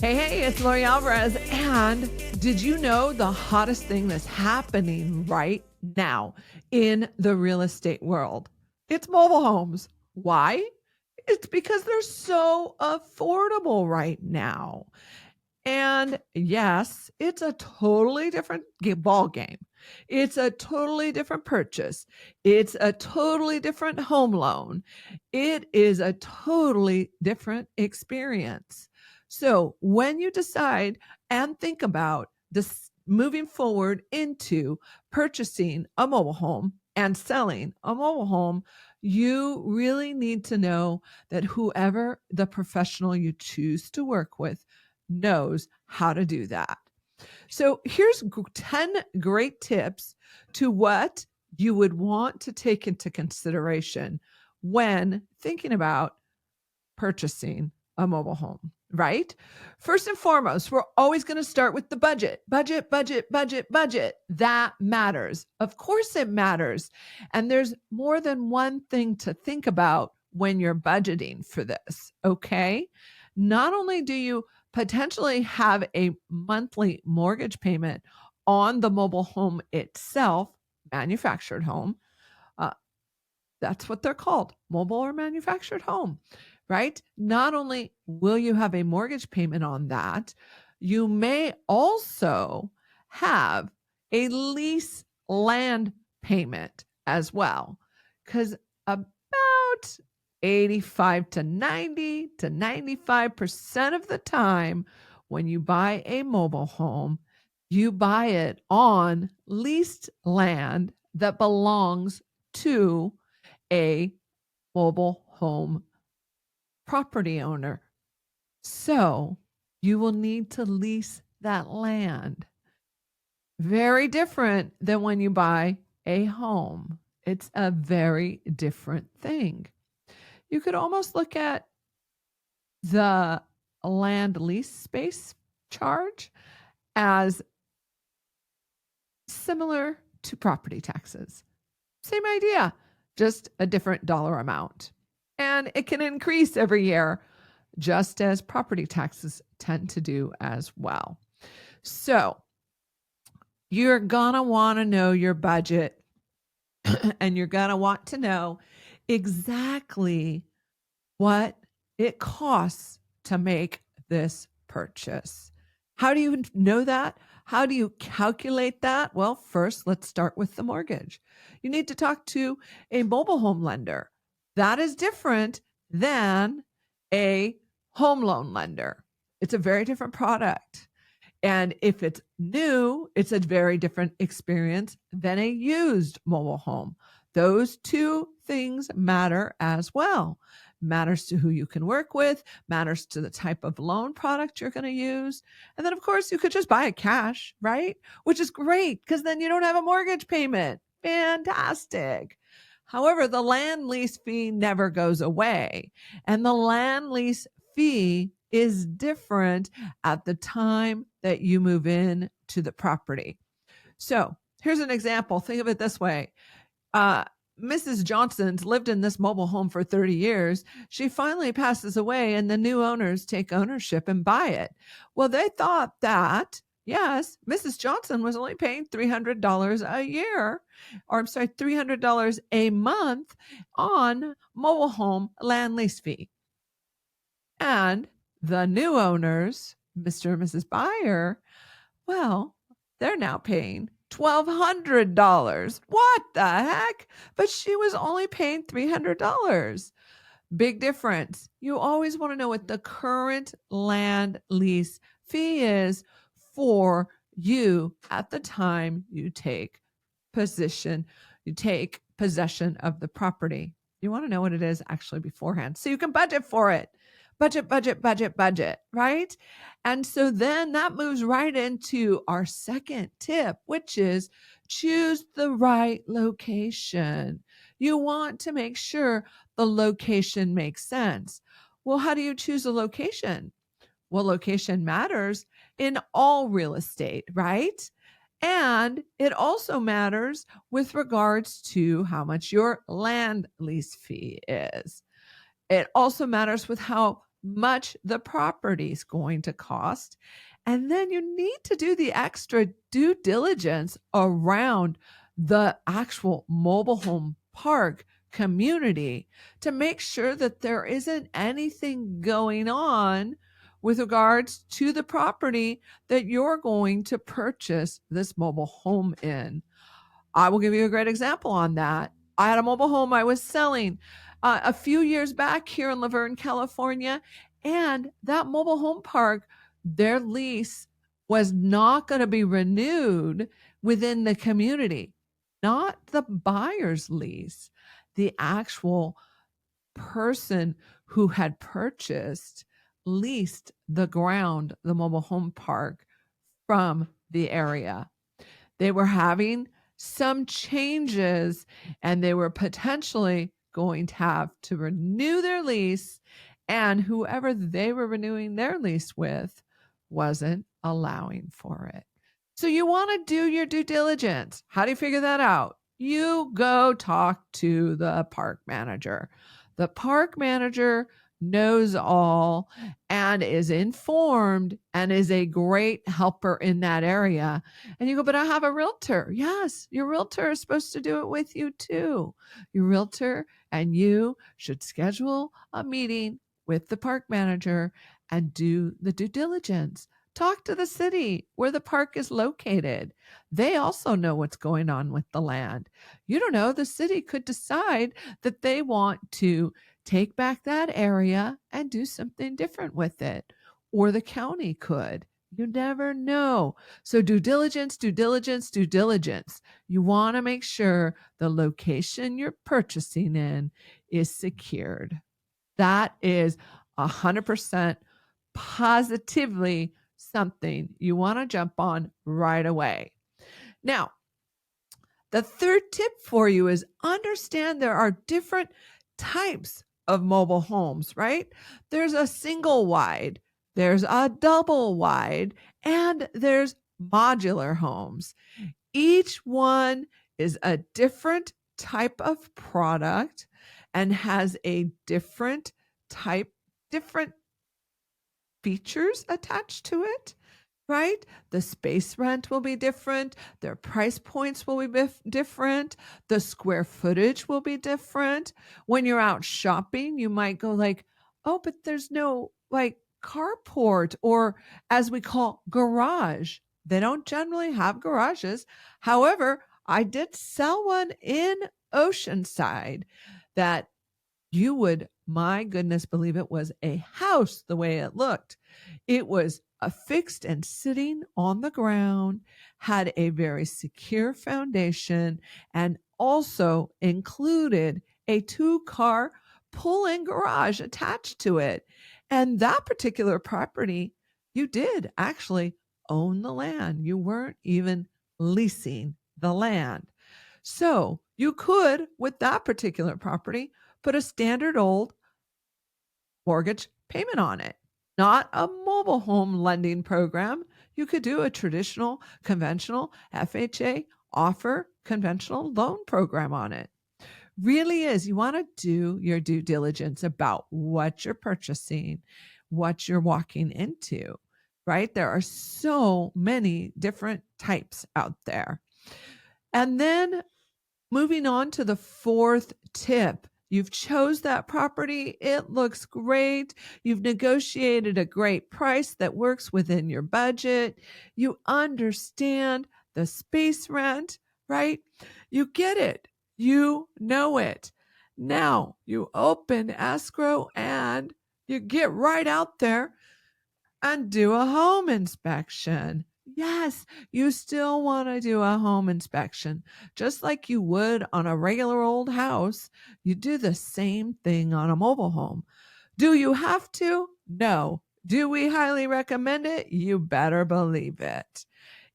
Hey, it's Lori Alvarez. And did you know the hottest thing that's happening right now in the real estate world? It's mobile homes. Why? It's because they're so affordable right now. And yes, it's a totally different ball game. It's a totally different purchase. It's a totally different home loan. It is a totally different experience. So when you decide and think about this moving forward into purchasing a mobile home and selling a mobile home, you really need to know that whoever the professional you choose to work with knows how to do that. So here's 10 great tips to what you would want to take into consideration when thinking about purchasing a mobile home, right? First and foremost, we're always going to start with the budget. Budget. That matters. Of course it matters. And there's more than one thing to think about when you're budgeting for this, okay? Not only do you potentially have a monthly mortgage payment on the mobile home itself, manufactured home, uh, that's what they're called, mobile or manufactured home, right? Not only will you have a mortgage payment on that, you may also have a lease land payment as well, because about 85 to 90 to 95% of the time when you buy a mobile home, you buy it on leased land that belongs to a mobile home property owner. So you will need to lease that land. Very different than when you buy a home. It's a very different thing. You could almost look at the land lease space charge as similar to property taxes. Same idea, just a different dollar amount. And it can increase every year, just as property taxes tend to do as well. So you're going to want to know your budget and you're going to want to know exactly what it costs to make this purchase. How do you know that? How do you calculate that? Well, first, let's start with the mortgage. You need to talk to a mobile home lender. That is different than a home loan lender. It's a very different product. And if it's new, it's a very different experience than a used mobile home. Those two things matter as well. Matters to who you can work with, matters to the type of loan product you're going to use. And then, of course, you could just buy it cash, right? Which is great because then you don't have a mortgage payment. Fantastic. However, the land lease fee never goes away. And the land lease fee is different at the time that you move in to the property. So here's an example. Think of it this way. Mrs. Johnson's lived in this mobile home for 30 years. She finally passes away and the new owners take ownership and buy it. Well, they thought that, yes, Mrs. Johnson was only paying $300 a year, or I'm sorry, $300 a month on mobile home land lease fee. And the new owners, Mr. and Mrs. Buyer, well, they're now paying $1,200. What the heck? But she was only paying $300. Big difference. You always want to know what the current land lease fee is for you at the time you take possession of the property. You want to know what it is actually beforehand so you can budget for it. Budget, right? And so then that moves right into our second tip, which is choose the right location. You want to make sure the location makes sense. Well, how do you choose a location? Well, location matters in all real estate, right? And it also matters with regards to how much your land lease fee is. It also matters with how much the property is going to cost. And then you need to do the extra due diligence around the actual mobile home park community to make sure that there isn't anything going on with regards to the property that you're going to purchase this mobile home in. I will give you a great example on that. I had a mobile home I was selling a few years back here in Laverne, California, and that mobile home park, their lease was not going to be renewed within the community, not the buyer's lease, the actual person who had purchased, leased the ground, the mobile home park from the area. They were having some changes and they were potentially going to have to renew their lease, and whoever they were renewing their lease with wasn't allowing for it. So you want to do your due diligence. How do you figure that out? You go talk to the park manager. The park manager knows all and is informed and is a great helper in that area. And you go, but I have a realtor. Yes, your realtor is supposed to do it with you too. Your realtor and you should schedule a meeting with the park manager and do the due diligence. Talk to the city where the park is located. They also know what's going on with the land. You don't know, the city could decide that they want to take back that area and do something different with it, or the county could. You never know. So due diligence, due diligence, due diligence. You want to make sure the location you're purchasing in is secured. That is 100% positively something you want to jump on right away. Now, the third tip for you is understand there are different types of mobile homes, right? There's a single wide, there's a double wide, and there's modular homes. Each one is a different type of product and has a different features attached to it, right? The space rent will be different. Their price points will be different. The square footage will be different. When you're out shopping, you might go like, oh, but there's no like carport, or as we call garage. They don't generally have garages. However, I did sell one in Oceanside that you would, my goodness, believe it was a house the way it looked. It was affixed and sitting on the ground, had a very secure foundation, and also included a 2-car pull-in garage attached to it. And that particular property, you did actually own the land. You weren't even leasing the land. So you could, with that particular property, put a standard old mortgage payment on it, not a mobile home lending program. You could do a traditional, conventional FHA offer conventional loan program on it. Really is. You want to do your due diligence about what you're purchasing, what you're walking into, right? There are so many different types out there. And then moving on to the fourth tip. You've chose that property. It looks great. You've negotiated a great price that works within your budget. You understand the space rent, right? You get it. You know it. Now you open escrow and you get right out there and do a home inspection. Yes, you still want to do a home inspection. Just like you would on a regular old house, you do the same thing on a mobile home. Do you have to? No. Do we highly recommend it? You better believe it.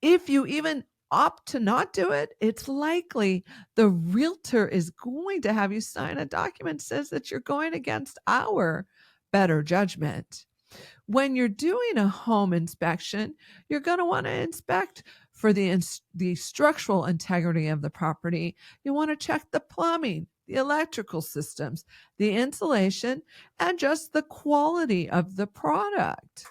If you even opt to not do it, it's likely the realtor is going to have you sign a document that says that you're going against our better judgment. When you're doing a home inspection, you're going to want to inspect for the structural integrity of the property. You want to check the plumbing, the electrical systems, the insulation, and just the quality of the product,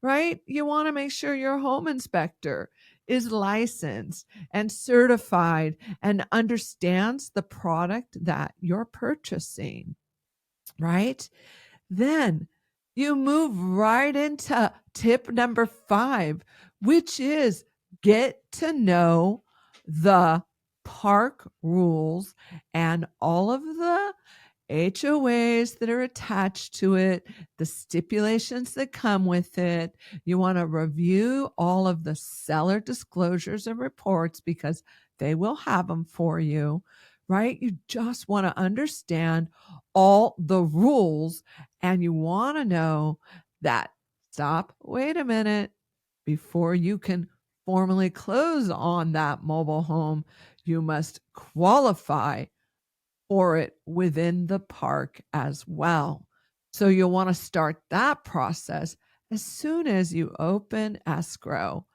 right? You want to make sure your home inspector is licensed and certified and understands the product that you're purchasing, right? Then you move right into tip number 5, which is get to know the park rules and all of the HOAs that are attached to it, the stipulations that come with it. You want to review all of the seller disclosures and reports because they will have them for you, right? You just want to understand all the rules and you want to know that stop, wait a minute, before you can formally close on that mobile home, you must qualify for it within the park as well. So you'll want to start that process as soon as you open escrow.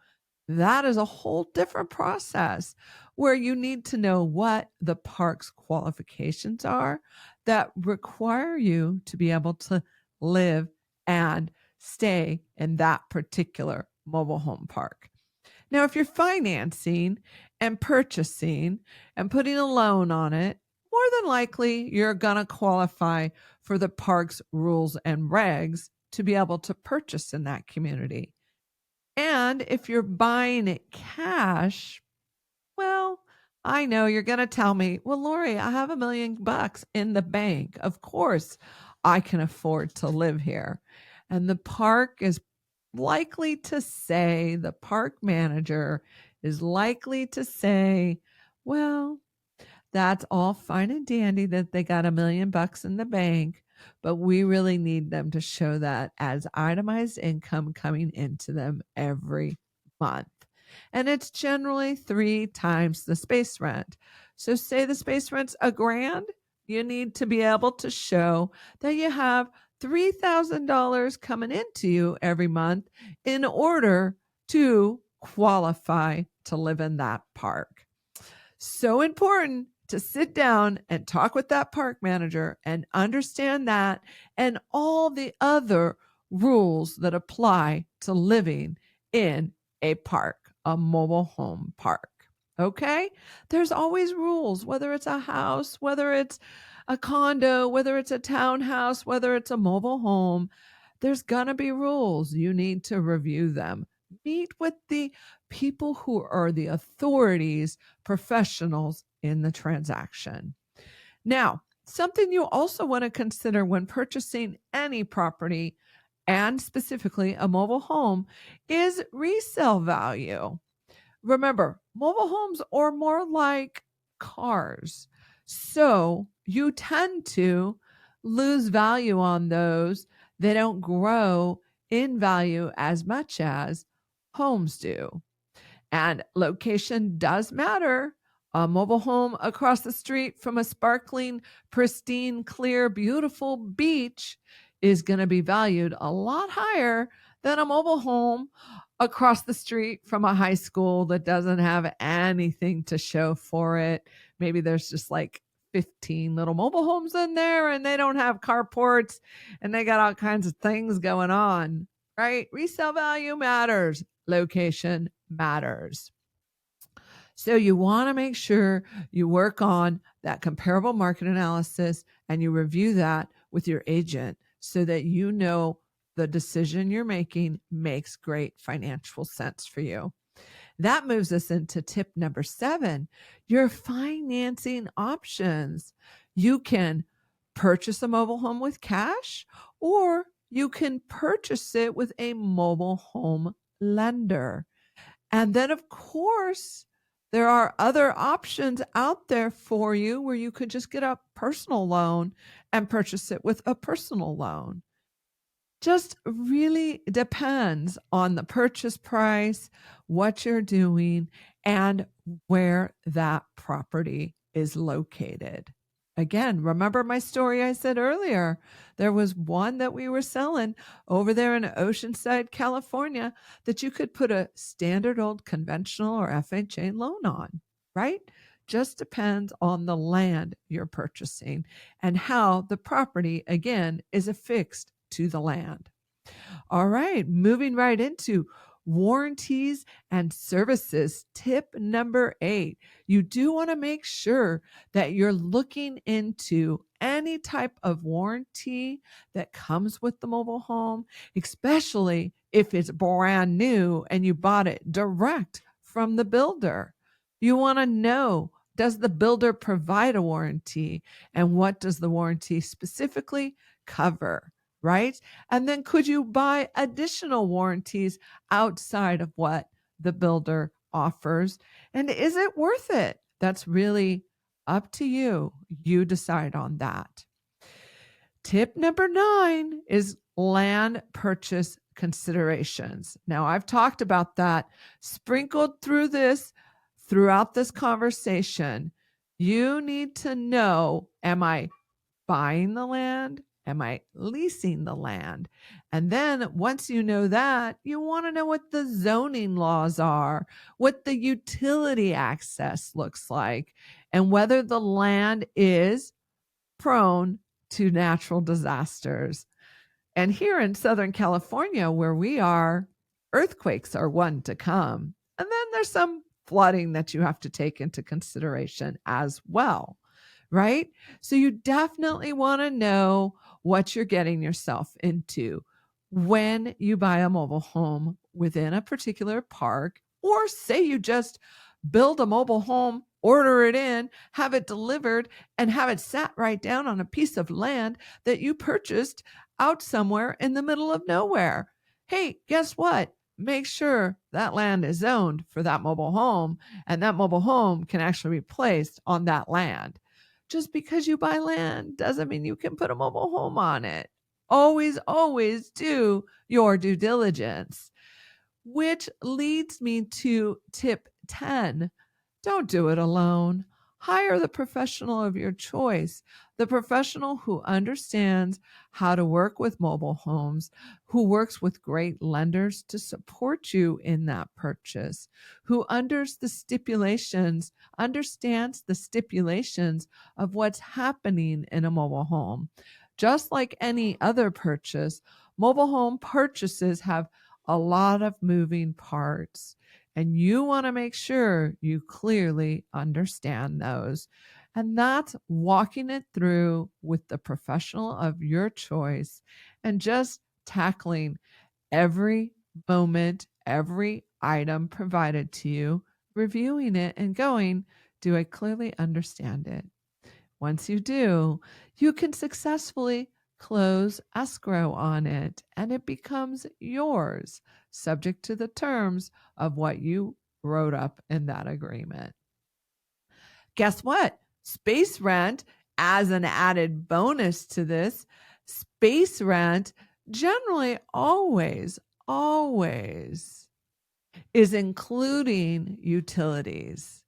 That is a whole different process where you need to know what the park's qualifications are that require you to be able to live and stay in that particular mobile home park. Now, if you're financing and purchasing and putting a loan on it, more than likely you're going to qualify for the park's rules and regs to be able to purchase in that community. And if you're buying it cash, well, I know you're going to tell me, well, Lori, I have $1 million in the bank. Of course, I can afford to live here. And the park is likely to say, the park manager is likely to say, well, that's all fine and dandy that they got $1 million in the bank, but we really need them to show that as itemized income coming into them every month. And it's generally 3 times the space rent. So say the space rent's $1,000, you need to be able to show that you have $3,000 coming into you every month in order to qualify to live in that park. So important to sit down and talk with that park manager and understand that and all the other rules that apply to living in a park, a mobile home park. Okay? There's always rules, whether it's a house, whether it's a condo, whether it's a townhouse, whether it's a mobile home. There's going to be rules. You need to review them. Meet with the people who are the authorities, professionals in the transaction. Now, something you also want to consider when purchasing any property, and specifically a mobile home, is resale value. Remember, mobile homes are more like cars. So you tend to lose value on those. They don't grow in value as much as homes do. And location does matter. A mobile home across the street from a sparkling, pristine, clear, beautiful beach is going to be valued a lot higher than a mobile home across the street from a high school that doesn't have anything to show for it. Maybe there's just like 15 little mobile homes in there and they don't have carports and they got all kinds of things going on, right? Resale value matters. Location matters. So you want to make sure you work on that comparable market analysis and you review that with your agent so that you know the decision you're making makes great financial sense for you. That moves us into tip number 7, your financing options. You can purchase a mobile home with cash, or you can purchase it with a mobile home lender. And then, of course, there are other options out there for you where you could just get a personal loan and purchase it with a personal loan. Just really depends on the purchase price, what you're doing, and where that property is located. Again, remember my story I said earlier? There was one that we were selling over there in Oceanside, California, that you could put a standard old conventional or FHA loan on, right? just depends on the land you're purchasing and how the property, again, is affixed to the land. All right, moving right into warranties and services. Tip number 8. You do want to make sure that you're looking into any type of warranty that comes with the mobile home, especially if it's brand new and you bought it direct from the builder. You want to know, does the builder provide a warranty, and what does the warranty specifically cover? Right? And then could you buy additional warranties outside of what the builder offers? And is it worth it? That's really up to you. You decide on that. Tip number 9 is land purchase considerations. Now, I've talked about that sprinkled throughout this conversation. You need to know, am I buying the land? Am I leasing the land? And then once you know that, you want to know what the zoning laws are, what the utility access looks like, and whether the land is prone to natural disasters. And here in Southern California, where we are, earthquakes are one to come. And then there's some flooding that you have to take into consideration as well, right? So you definitely want to know what you're getting yourself into when you buy a mobile home within a particular park, or say you just build a mobile home, order it in, have it delivered, and have it sat right down on a piece of land that you purchased out somewhere in the middle of nowhere. Hey, guess what? Make sure that land is zoned for that mobile home, and that mobile home can actually be placed on that land. Just because you buy land doesn't mean you can put a mobile home on it. Always, always do your due diligence. Which leads me to tip 10. Don't do it alone. Hire the professional of your choice, the professional who understands how to work with mobile homes, who works with great lenders to support you in that purchase, who understands the stipulations of what's happening in a mobile home. Just like any other purchase, mobile home purchases have a lot of moving parts, and you want to make sure you clearly understand those. And that's walking it through with the professional of your choice and just tackling every moment, every item provided to you, reviewing it and going, do I clearly understand it? Once you do, you can successfully close escrow on it and it becomes yours, subject to the terms of what you wrote up in that agreement. Guess what? Space rent, as an added bonus to this, space rent generally always is including utilities.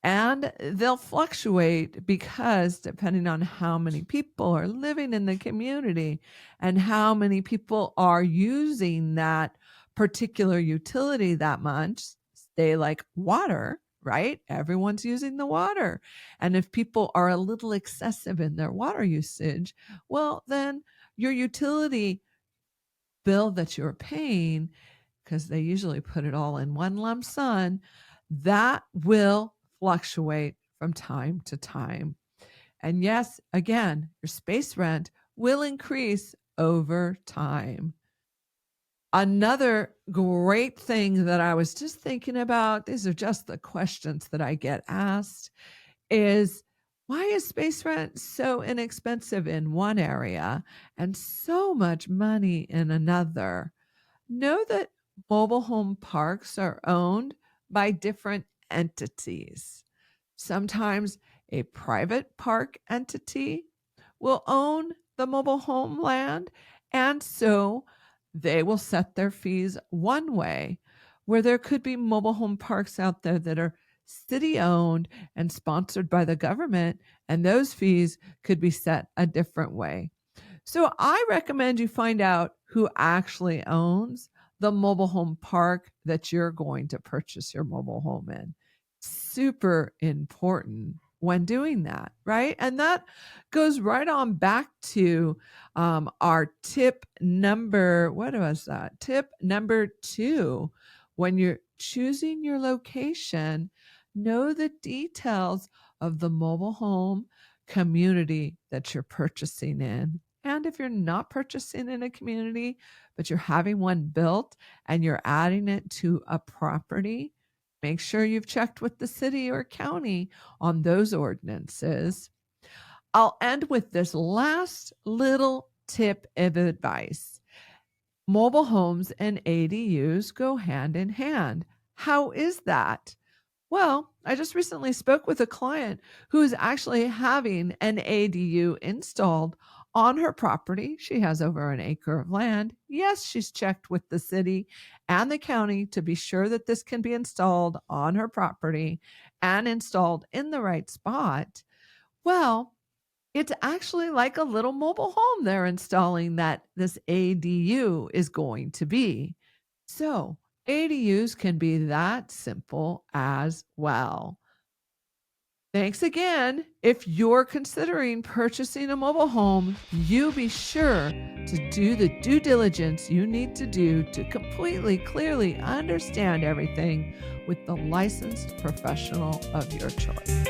And they'll fluctuate because depending on how many people are living in the community and how many people are using that particular utility that much, say like water, right? Everyone's using the water. And if people are a little excessive in their water usage, well, then your utility bill that you're paying, because they usually put it all in one lump sum, that will fluctuate from time to time. And yes, again, your space rent will increase over time. Another great thing that I was just thinking about, these are just the questions that I get asked, is why is space rent so inexpensive in one area and so much money in another? Know that mobile home parks are owned by different entities. Sometimes a private park entity will own the mobile home land, and so they will set their fees one way, where there could be mobile home parks out there that are city owned and sponsored by the government, and those fees could be set a different way. So I recommend you find out who actually owns the mobile home park that you're going to purchase your mobile home in. super important when doing that, right? And that goes right on back to our tip number, what was that? Tip number 2. When you're choosing your location, know the details of the mobile home community that you're purchasing in. And if you're not purchasing in a community, but you're having one built and you're adding it to a property, make sure you've checked with the city or county on those ordinances. I'll end with this last little tip of advice. Mobile homes and ADUs go hand in hand. How is that? Well, I just recently spoke with a client who is actually having an ADU installed on her property. She has over an acre of land. Yes, she's checked with the city and the county to be sure that this can be installed on her property and installed in the right spot. Well, it's actually like a little mobile home they're installing that this ADU is going to be. So, ADUs can be that simple as well. Thanks again. If you're considering purchasing a mobile home, you be sure to do the due diligence you need to do to completely, clearly understand everything with the licensed professional of your choice.